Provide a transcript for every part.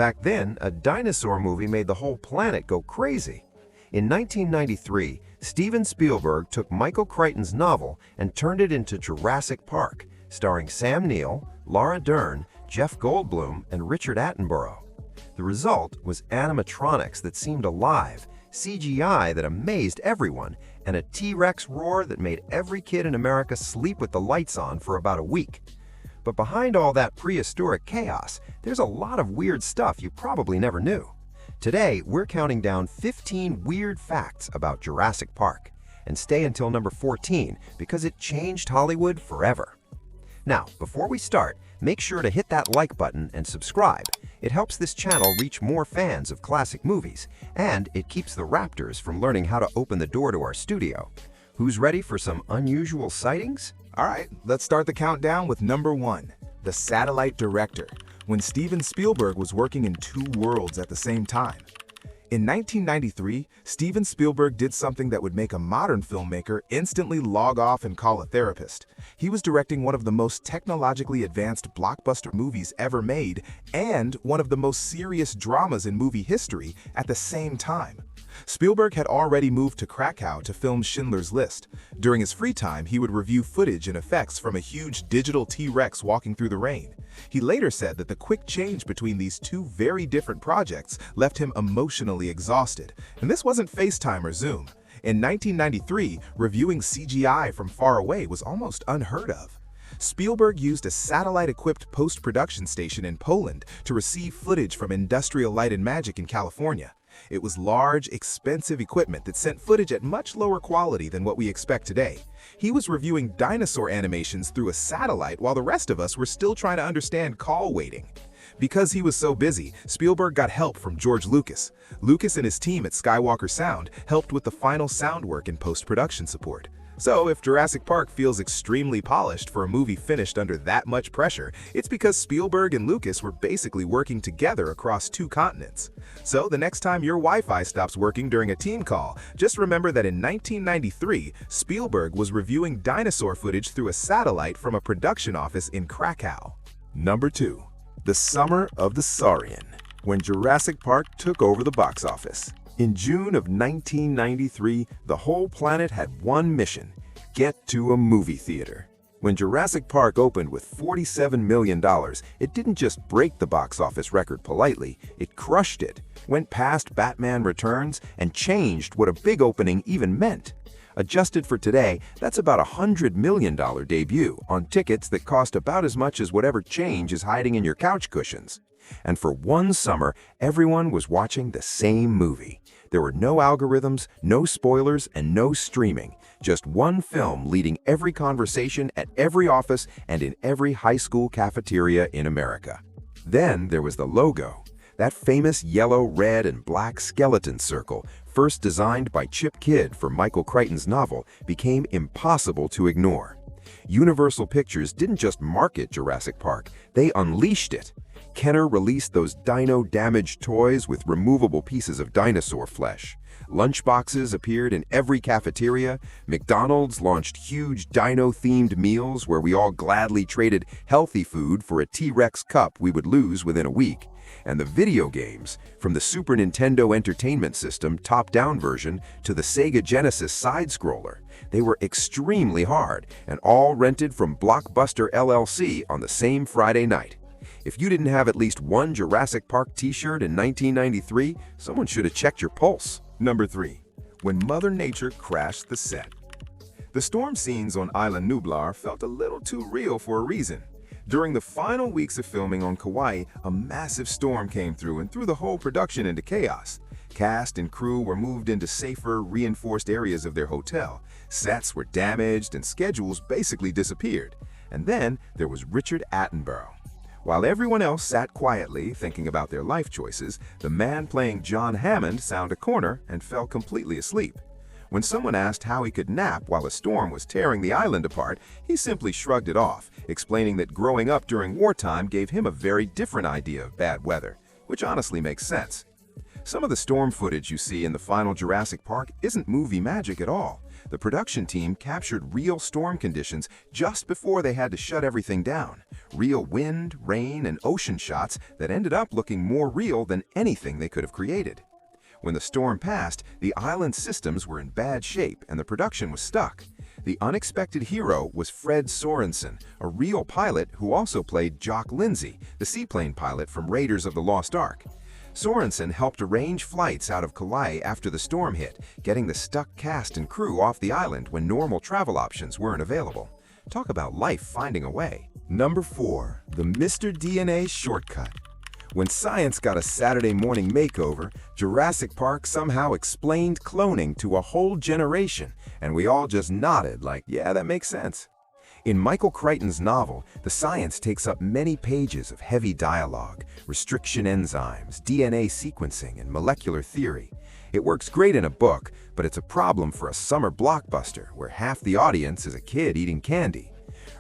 Back then, a dinosaur movie made the whole planet go crazy. In 1993, Steven Spielberg took Michael Crichton's novel and turned it into Jurassic Park, starring Sam Neill, Laura Dern, Jeff Goldblum, and Richard Attenborough. The result was animatronics that seemed alive, CGI that amazed everyone, and a T-Rex roar that made every kid in America sleep with the lights on for about a week. But behind all that prehistoric chaos, there's a lot of weird stuff you probably never knew. Today, we're counting down 15 weird facts about Jurassic Park. And stay until number 14 because it changed Hollywood forever. Now, before we start, make sure to hit that like button and subscribe. It helps this channel reach more fans of classic movies, and it keeps the raptors from learning how to open the door to our studio. Who's ready for some unusual sightings? All right, let's start the countdown with number 1, the satellite director, when Steven Spielberg was working in 2 worlds at the same time. In 1993, Steven Spielberg did something that would make a modern filmmaker instantly log off and call a therapist. He was directing one of the most technologically advanced blockbuster movies ever made and one of the most serious dramas in movie history at the same time. Spielberg had already moved to Krakow to film Schindler's List. During his free time, he would review footage and effects from a huge digital T-Rex walking through the rain. He later said that the quick change between these 2 very different projects left him emotionally exhausted. And this wasn't FaceTime or Zoom. In 1993, reviewing CGI from far away was almost unheard of. Spielberg used a satellite-equipped post-production station in Poland to receive footage from Industrial Light and Magic in California. It was large, expensive equipment that sent footage at much lower quality than what we expect today. He was reviewing dinosaur animations through a satellite while the rest of us were still trying to understand call waiting. Because he was so busy, Spielberg got help from George Lucas. Lucas and his team at Skywalker Sound helped with the final sound work and post-production support. So if Jurassic Park feels extremely polished for a movie finished under that much pressure, it's because Spielberg and Lucas were basically working together across 2 continents. So the next time your Wi-Fi stops working during a team call, just remember that in 1993, Spielberg was reviewing dinosaur footage through a satellite from a production office in Krakow. Number 2. The Summer of the Saurian, when Jurassic Park took over the box office. In June of 1993, the whole planet had one mission: get to a movie theater. When Jurassic Park opened with $47 million, it didn't just break the box office record politely, it crushed it, went past Batman Returns, and changed what a big opening even meant. Adjusted for today, that's about a $100 million debut on tickets that cost about as much as whatever change is hiding in your couch cushions. And for one summer, everyone was watching the same movie. There were no algorithms, no spoilers, and no streaming. Just one film leading every conversation at every office and in every high school cafeteria in America. Then there was the logo. That famous yellow, red, and black skeleton circle, first designed by Chip Kidd for Michael Crichton's novel, became impossible to ignore. Universal Pictures didn't just market Jurassic Park, they unleashed it. Kenner released those dino-damaged toys with removable pieces of dinosaur flesh. Lunchboxes appeared in every cafeteria. McDonald's launched huge dino-themed meals where we all gladly traded healthy food for a T-Rex cup we would lose within a week. And the video games, from the Super Nintendo Entertainment System top-down version to the Sega Genesis side-scroller, they were extremely hard and all rented from Blockbuster LLC on the same Friday night. If you didn't have at least one Jurassic Park t-shirt in 1993, someone should have checked your pulse. Number 3. When Mother Nature crashed the set. The storm scenes on Isla Nublar felt a little too real for a reason. During the final weeks of filming on Kauai, a massive storm came through and threw the whole production into chaos. Cast and crew were moved into safer, reinforced areas of their hotel. Sets were damaged and schedules basically disappeared. And then there was Richard Attenborough. While everyone else sat quietly, thinking about their life choices, the man playing John Hammond sounded a corner and fell completely asleep. When someone asked how he could nap while a storm was tearing the island apart, he simply shrugged it off, explaining that growing up during wartime gave him a very different idea of bad weather, which honestly makes sense. Some of the storm footage you see in the final Jurassic Park isn't movie magic at all. The production team captured real storm conditions just before they had to shut everything down. real wind, rain, and ocean shots that ended up looking more real than anything they could have created. When the storm passed, the island's systems were in bad shape and the production was stuck. The unexpected hero was Fred Sorensen, a real pilot who also played Jock Lindsay, the seaplane pilot from Raiders of the Lost Ark. Sorensen helped arrange flights out of Kauai after the storm hit, getting the stuck cast and crew off the island when normal travel options weren't available. Talk about life finding a way. Number 4. The Mr. DNA shortcut. When science got a Saturday morning makeover, Jurassic Park somehow explained cloning to a whole generation, and we all just nodded like, yeah, that makes sense. In Michael Crichton's novel, the science takes up many pages of heavy dialogue, restriction enzymes, DNA sequencing, and molecular theory. It works great in a book, but it's a problem for a summer blockbuster where half the audience is a kid eating candy.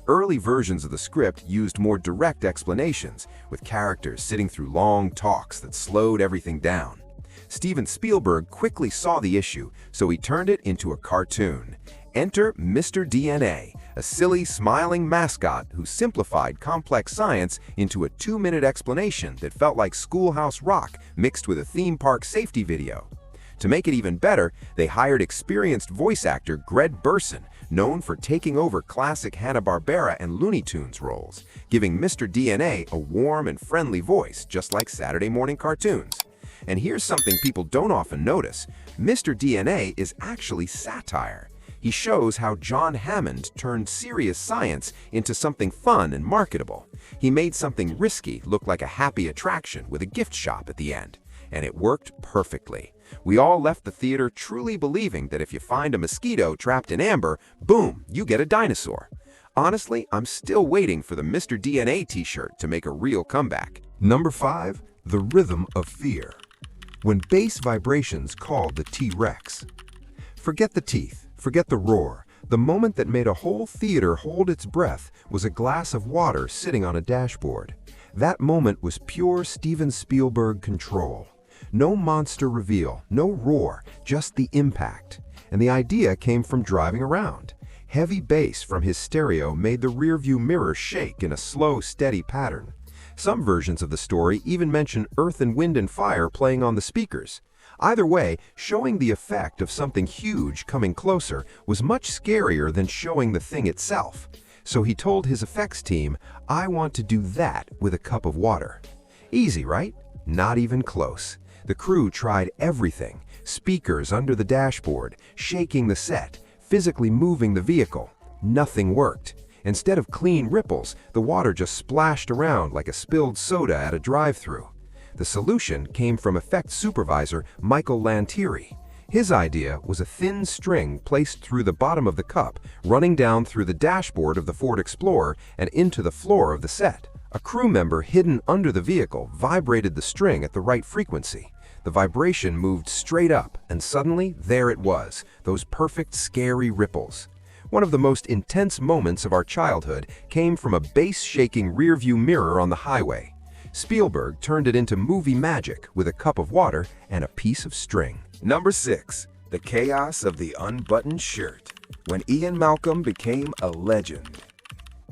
Early versions of the script used more direct explanations, with characters sitting through long talks that slowed everything down. Steven Spielberg quickly saw the issue, so he turned it into a cartoon. Enter Mr. DNA, a silly, smiling mascot who simplified complex science into a 2-minute explanation that felt like Schoolhouse Rock mixed with a theme park safety video. To make it even better, they hired experienced voice actor Greg Burson, known for taking over classic Hanna-Barbera and Looney Tunes roles, giving Mr. DNA a warm and friendly voice, just like Saturday morning cartoons. And here's something people don't often notice. Mr. DNA is actually satire. He shows how John Hammond turned serious science into something fun and marketable. He made something risky look like a happy attraction with a gift shop at the end. And it worked perfectly. We all left the theater truly believing that if you find a mosquito trapped in amber, boom, you get a dinosaur. Honestly, I'm still waiting for the Mr. DNA t-shirt to make a real comeback. Number 5. The rhythm of fear. When bass vibrations called the T-Rex. Forget the teeth, forget the roar. The moment that made a whole theater hold its breath was a glass of water sitting on a dashboard. That moment was pure Steven Spielberg control. No monster reveal, no roar, just the impact. And the idea came from driving around. Heavy bass from his stereo made the rearview mirror shake in a slow, steady pattern. Some versions of the story even mention earth and wind and fire playing on the speakers. Either way, showing the effect of something huge coming closer was much scarier than showing the thing itself. So he told his effects team, I want to do that with a cup of water. Easy, right? Not even close. The crew tried everything, speakers under the dashboard, shaking the set, physically moving the vehicle. Nothing worked. Instead of clean ripples, the water just splashed around like a spilled soda at a drive-thru. The solution came from effects supervisor Michael Lantieri. His idea was a thin string placed through the bottom of the cup, running down through the dashboard of the Ford Explorer and into the floor of the set. A crew member hidden under the vehicle vibrated the string at the right frequency. The vibration moved straight up, and suddenly, there it was, those perfect, scary ripples. One of the most intense moments of our childhood came from a bass-shaking rearview mirror on the highway. Spielberg turned it into movie magic with a cup of water and a piece of string. Number 6. The chaos of the unbuttoned shirt. When Ian Malcolm became a legend.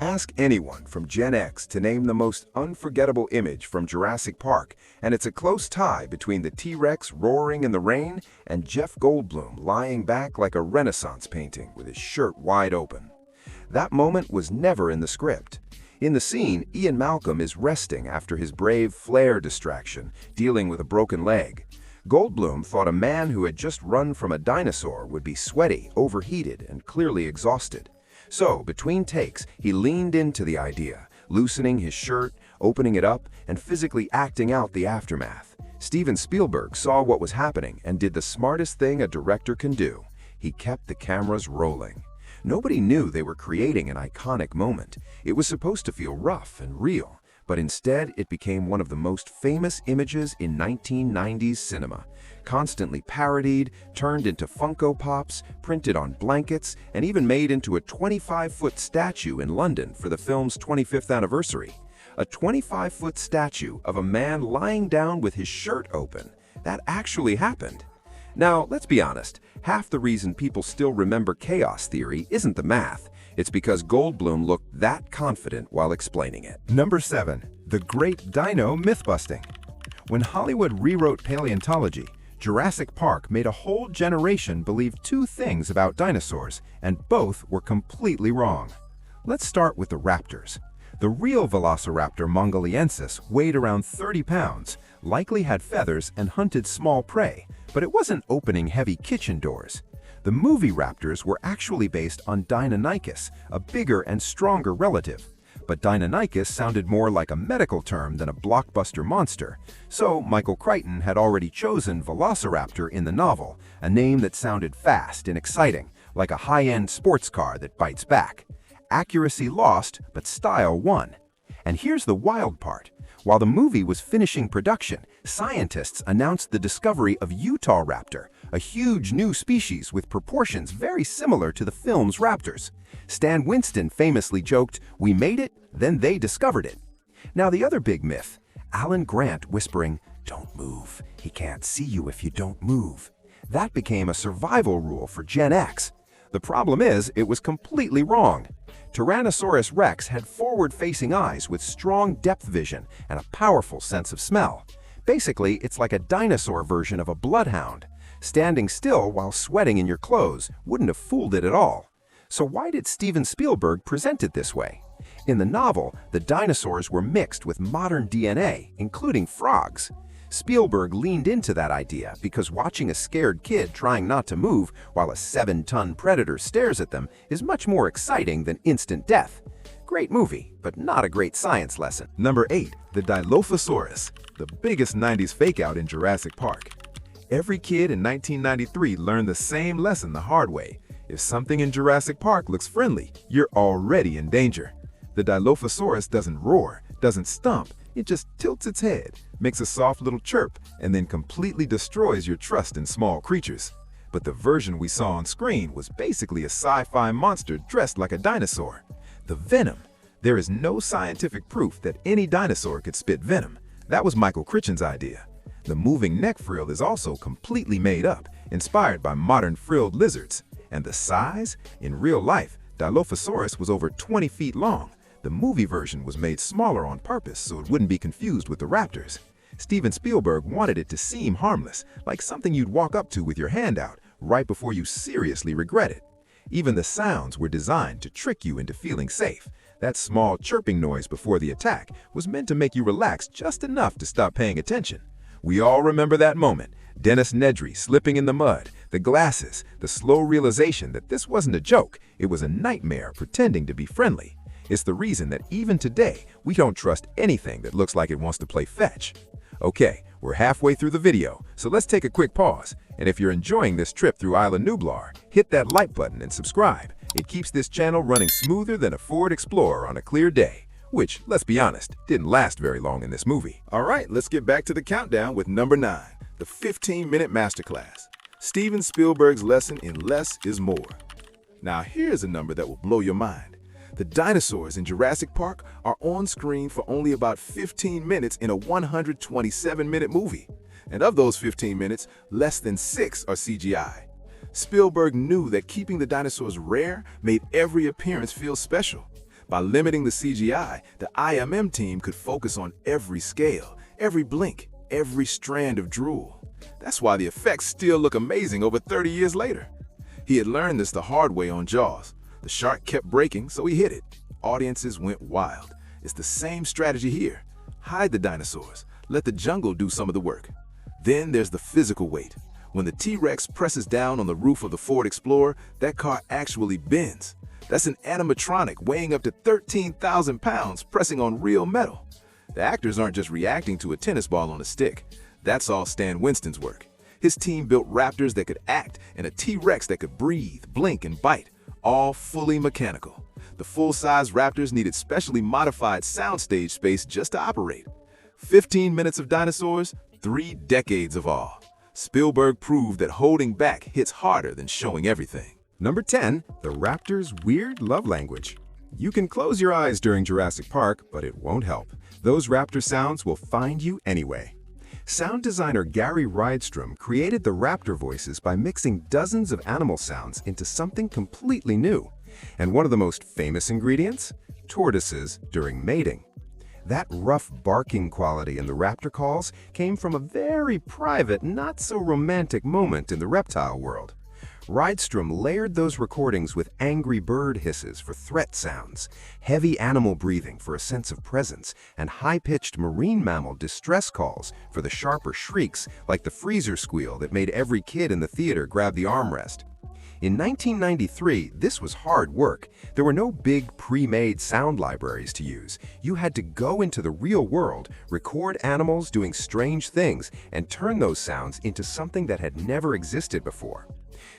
Ask anyone from Gen X to name the most unforgettable image from Jurassic Park, and it's a close tie between the T-Rex roaring in the rain and Jeff Goldblum lying back like a Renaissance painting with his shirt wide open. That moment was never in the script. In the scene, Ian Malcolm is resting after his brave flare distraction, dealing with a broken leg. Goldblum thought a man who had just run from a dinosaur would be sweaty, overheated, and clearly exhausted. So, between takes, he leaned into the idea, loosening his shirt, opening it up, and physically acting out the aftermath. Steven Spielberg saw what was happening and did the smartest thing a director can do. He kept the cameras rolling. Nobody knew they were creating an iconic moment. It was supposed to feel rough and real, but instead it became one of the most famous images in 1990s cinema. Constantly parodied, turned into Funko Pops, printed on blankets, and even made into a 25-foot statue in London for the film's 25th anniversary. A 25-foot statue of a man lying down with his shirt open. That actually happened. Now, let's be honest, half the reason people still remember chaos theory isn't the math. It's because Goldblum looked that confident while explaining it. Number 7. The Great Dino Myth-Busting. When Hollywood rewrote paleontology, Jurassic Park made a whole generation believe two things about dinosaurs, and both were completely wrong. Let's start with the raptors. The real Velociraptor mongoliensis weighed around 30 pounds, likely had feathers and hunted small prey, but it wasn't opening heavy kitchen doors. The movie raptors were actually based on Deinonychus, a bigger and stronger relative. But Deinonychus sounded more like a medical term than a blockbuster monster, so Michael Crichton had already chosen Velociraptor in the novel, a name that sounded fast and exciting, like a high-end sports car that bites back. Accuracy lost, but style won. And here's the wild part. While the movie was finishing production, scientists announced the discovery of Utah raptor, a huge new species with proportions very similar to the film's raptors. Stan Winston famously joked, "We made it, then they discovered it." Now the other big myth, Alan Grant whispering, "Don't move, he can't see you if you don't move." That became a survival rule for Gen X. The problem is, it was completely wrong. Tyrannosaurus rex had forward-facing eyes with strong depth vision and a powerful sense of smell. Basically, it's like a dinosaur version of a bloodhound. Standing still while sweating in your clothes wouldn't have fooled it at all. So why did Steven Spielberg present it this way? In the novel, the dinosaurs were mixed with modern DNA, including frogs. Spielberg leaned into that idea because watching a scared kid trying not to move while a 7-ton predator stares at them is much more exciting than instant death. Great movie, but not a great science lesson. Number 8. The Dilophosaurus, the biggest 90s fake-out in Jurassic Park. Every kid in 1993 learned the same lesson the hard way. If something in Jurassic Park looks friendly, you're already in danger. The Dilophosaurus doesn't roar, doesn't stomp, it just tilts its head, makes a soft little chirp, and then completely destroys your trust in small creatures. But the version we saw on screen was basically a sci-fi monster dressed like a dinosaur. The venom. There is no scientific proof that any dinosaur could spit venom. That was Michael Crichton's idea. The moving neck frill is also completely made up, inspired by modern frilled lizards. And the size? In real life, Dilophosaurus was over 20 feet long. The movie version was made smaller on purpose so it wouldn't be confused with the raptors. Steven Spielberg wanted it to seem harmless, like something you'd walk up to with your hand out, right before you seriously regret it. Even the sounds were designed to trick you into feeling safe. That small chirping noise before the attack was meant to make you relax just enough to stop paying attention. We all remember that moment, Dennis Nedry slipping in the mud, the glasses, the slow realization that this wasn't a joke, it was a nightmare pretending to be friendly. It's the reason that even today, we don't trust anything that looks like it wants to play fetch. Okay, we're halfway through the video, so let's take a quick pause. And if you're enjoying this trip through Isla Nublar, hit that like button and subscribe. It keeps this channel running smoother than a Ford Explorer on a clear day, which, let's be honest, didn't last very long in this movie. All right, let's get back to the countdown with number 9, the 15-minute masterclass. Steven Spielberg's lesson in less is more. Now here's a number that will blow your mind. The dinosaurs in Jurassic Park are on screen for only about 15 minutes in a 127-minute movie. And of those 15 minutes, less than 6 are CGI. Spielberg knew that keeping the dinosaurs rare made every appearance feel special. By limiting the CGI, the IMM team could focus on every scale, every blink, every strand of drool. That's why the effects still look amazing over 30 years later. He had learned this the hard way on Jaws. The shark kept breaking, so he hid it. Audiences went wild. It's the same strategy here. Hide the dinosaurs. Let the jungle do some of the work. Then there's the physical weight. When the T-Rex presses down on the roof of the Ford Explorer, that car actually bends. That's an animatronic weighing up to 13,000 pounds pressing on real metal. The actors aren't just reacting to a tennis ball on a stick. That's all Stan Winston's work. His team built raptors that could act and a T-Rex that could breathe, blink, and bite, all fully mechanical. The full-size raptors needed specially modified soundstage space just to operate. 15 minutes of dinosaurs, 3 decades of awe. Spielberg proved that holding back hits harder than showing everything. Number 10. The raptor's weird love language. You can close your eyes during Jurassic Park, but it won't help. Those raptor sounds will find you anyway. Sound designer Gary Rydstrom created the raptor voices by mixing dozens of animal sounds into something completely new. And one of the most famous ingredients? Tortoises during mating. That rough barking quality in the raptor calls came from a very private, not-so-romantic moment in the reptile world. Rydstrom layered those recordings with angry bird hisses for threat sounds, heavy animal breathing for a sense of presence, and high-pitched marine mammal distress calls for the sharper shrieks like the freezer squeal that made every kid in the theater grab the armrest. In 1993, this was hard work. There were no big pre-made sound libraries to use. You had to go into the real world, record animals doing strange things, and turn those sounds into something that had never existed before.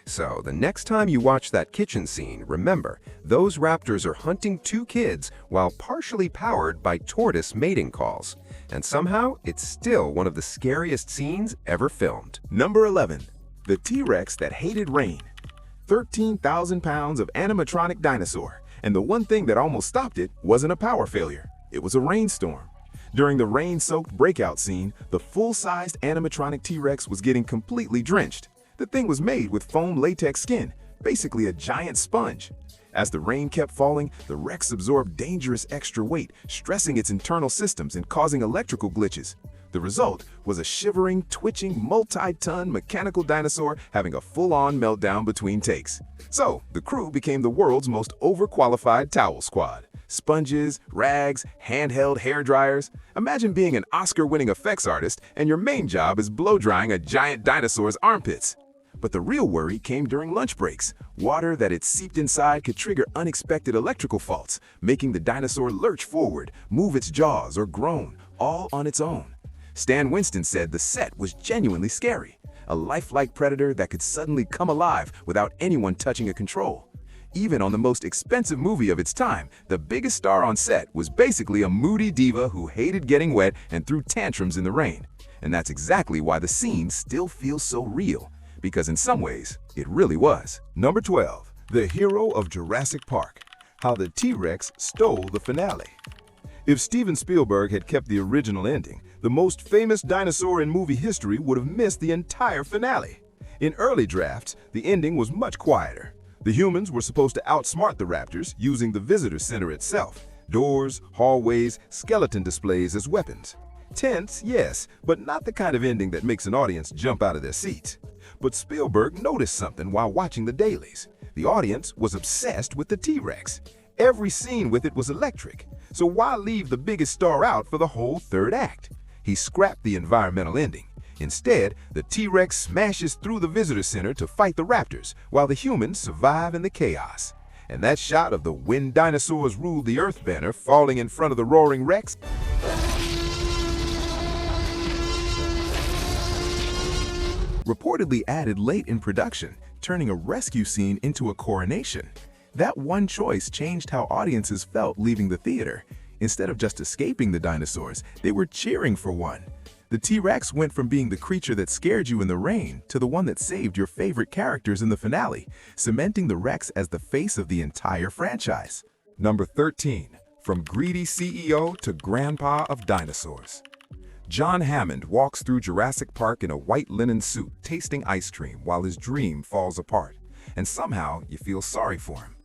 So, the next time you watch that kitchen scene, remember, those raptors are hunting two kids while partially powered by tortoise mating calls. And somehow, it's still one of the scariest scenes ever filmed. Number 11. The T-Rex that hated rain. 13,000 pounds of animatronic dinosaur, and the one thing that almost stopped it wasn't a power failure. It was a rainstorm. During the rain-soaked breakout scene, the full-sized animatronic T-Rex was getting completely drenched. The thing was made with foam latex skin, basically a giant sponge. As the rain kept falling, the Rex absorbed dangerous extra weight, stressing its internal systems and causing electrical glitches. The result was a shivering, twitching, multi-ton mechanical dinosaur having a full-on meltdown between takes. So, the crew became the world's most overqualified towel squad. Sponges, rags, handheld hair dryers. Imagine being an Oscar-winning effects artist and your main job is blow-drying a giant dinosaur's armpits. But the real worry came during lunch breaks. Water that had seeped inside could trigger unexpected electrical faults, making the dinosaur lurch forward, move its jaws, or groan, all on its own. Stan Winston said the set was genuinely scary, a lifelike predator that could suddenly come alive without anyone touching a control. Even on the most expensive movie of its time, the biggest star on set was basically a moody diva who hated getting wet and threw tantrums in the rain. And that's exactly why the scene still feels so real, because in some ways, it really was. Number 12. The hero of Jurassic Park. How the T-Rex stole the finale. If Steven Spielberg had kept the original ending, the most famous dinosaur in movie history would have missed the entire finale. In early drafts, the ending was much quieter. The humans were supposed to outsmart the raptors using the visitor center itself, doors, hallways, skeleton displays as weapons. Tense, yes, but not the kind of ending that makes an audience jump out of their seats. But Spielberg noticed something while watching the dailies. The audience was obsessed with the T-Rex. Every scene with it was electric, so why leave the biggest star out for the whole third act? He scrapped the environmental ending. Instead, the T-Rex smashes through the visitor center to fight the raptors, while the humans survive in the chaos. And that shot of the "When Dinosaurs Ruled the Earth" banner falling in front of the roaring Rex reportedly added late in production, turning a rescue scene into a coronation. That one choice changed how audiences felt leaving the theater. Instead of just escaping the dinosaurs, they were cheering for one. The T-Rex went from being the creature that scared you in the rain to the one that saved your favorite characters in the finale, cementing the Rex as the face of the entire franchise. Number 13. From greedy CEO to grandpa of dinosaurs. John Hammond walks through Jurassic Park in a white linen suit, tasting ice cream while his dream falls apart. And somehow, you feel sorry for him.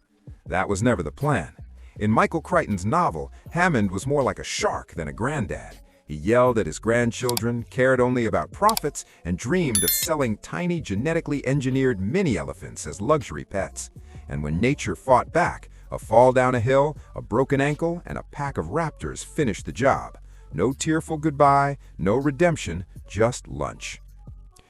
That was never the plan. In Michael Crichton's novel, Hammond was more like a shark than a granddad. He yelled at his grandchildren, cared only about profits, and dreamed of selling tiny genetically engineered mini-elephants as luxury pets. And when nature fought back, a fall down a hill, a broken ankle, and a pack of raptors finished the job. No tearful goodbye, no redemption, just lunch.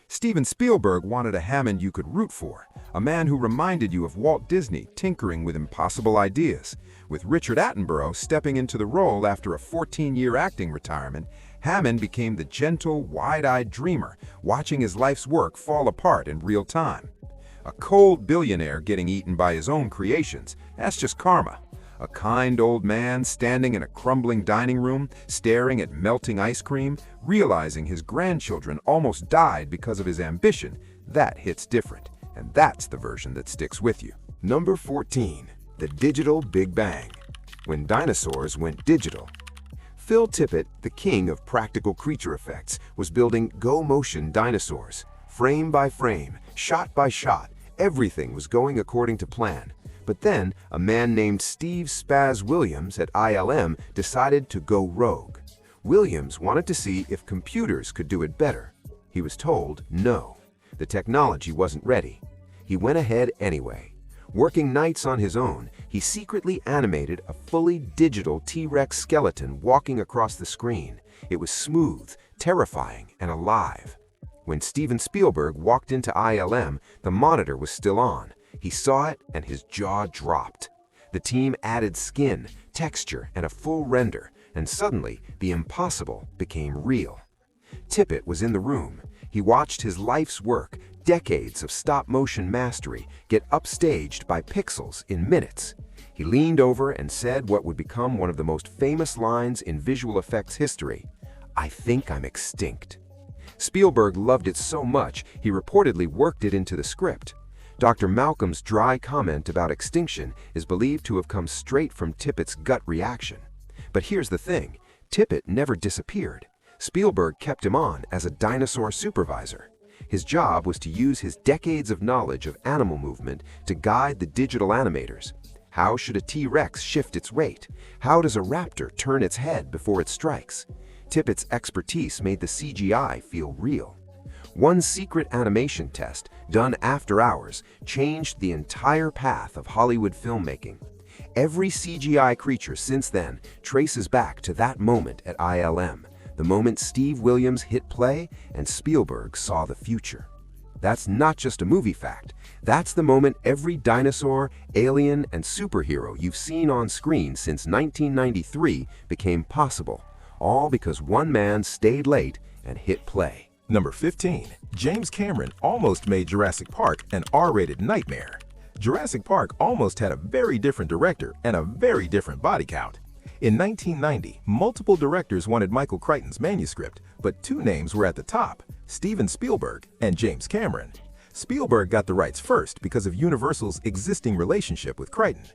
Steven Spielberg wanted a Hammond you could root for, a man who reminded you of Walt Disney tinkering with impossible ideas. With Richard Attenborough stepping into the role after a 14-year acting retirement, Hammond became the gentle, wide-eyed dreamer, watching his life's work fall apart in real time. A cold billionaire getting eaten by his own creations, that's just karma. A kind old man standing in a crumbling dining room, staring at melting ice cream, realizing his grandchildren almost died because of his ambition, that hits different, and that's the version that sticks with you. Number 14. The Digital Big Bang. When dinosaurs went digital. Phil Tippett, the king of practical creature effects, was building go-motion dinosaurs. Frame by frame, shot by shot, everything was going according to plan. But then, a man named Steve Spaz Williams at ILM decided to go rogue. Williams wanted to see if computers could do it better. He was told no. The technology wasn't ready. He went ahead anyway. Working nights on his own, he secretly animated a fully digital T-Rex skeleton walking across the screen. It was smooth, terrifying, and alive. When Steven Spielberg walked into ILM, the monitor was still on. He saw it and his jaw dropped. The team added skin, texture, and a full render, and suddenly the impossible became real. Tippett was in the room. He watched his life's work, decades of stop-motion mastery, get upstaged by pixels in minutes. He leaned over and said what would become one of the most famous lines in visual effects history: "I think I'm extinct." Spielberg loved it so much, he reportedly worked it into the script. Dr. Malcolm's dry comment about extinction is believed to have come straight from Tippett's gut reaction. But here's the thing, Tippett never disappeared. Spielberg kept him on as a dinosaur supervisor. His job was to use his decades of knowledge of animal movement to guide the digital animators. How should a T-Rex shift its weight? How does a raptor turn its head before it strikes? Tippett's expertise made the CGI feel real. One secret animation test, done after hours, changed the entire path of Hollywood filmmaking. Every CGI creature since then traces back to that moment at ILM, the moment Steve Williams hit play and Spielberg saw the future. That's not just a movie fact. That's the moment every dinosaur, alien, and superhero you've seen on screen since 1993 became possible, all because one man stayed late and hit play. Number 15. James Cameron almost made Jurassic Park an R-rated nightmare. Jurassic Park almost had a very different director and a very different body count. In 1990, multiple directors wanted Michael Crichton's manuscript, but two names were at the top: Steven Spielberg and James Cameron. Spielberg got the rights first because of Universal's existing relationship with Crichton.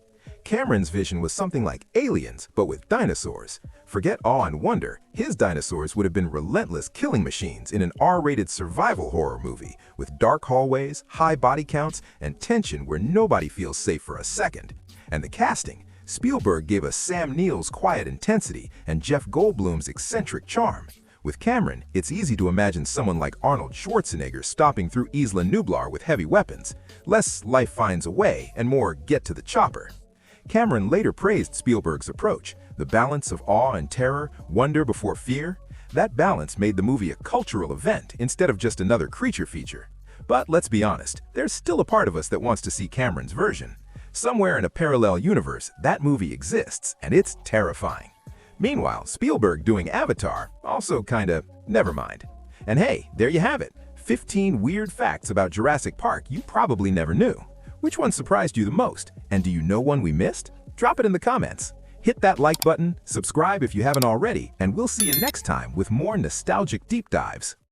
Cameron's vision was something like Aliens, but with dinosaurs. Forget awe and wonder, his dinosaurs would have been relentless killing machines in an R-rated survival horror movie, with dark hallways, high body counts, and tension where nobody feels safe for a second. And the casting. Spielberg gave us Sam Neill's quiet intensity and Jeff Goldblum's eccentric charm. With Cameron, it's easy to imagine someone like Arnold Schwarzenegger stomping through Isla Nublar with heavy weapons. Less life finds a way and more get to the chopper. Cameron later praised Spielberg's approach, the balance of awe and terror, wonder before fear. That balance made the movie a cultural event instead of just another creature feature. But let's be honest, there's still a part of us that wants to see Cameron's version. Somewhere in a parallel universe, that movie exists, and it's terrifying. Meanwhile, Spielberg doing Avatar, also kinda, never mind. And hey, there you have it, 15 weird facts about Jurassic Park you probably never knew. Which one surprised you the most? And do you know one we missed? Drop it in the comments. Hit that like button, subscribe if you haven't already, and we'll see you next time with more nostalgic deep dives.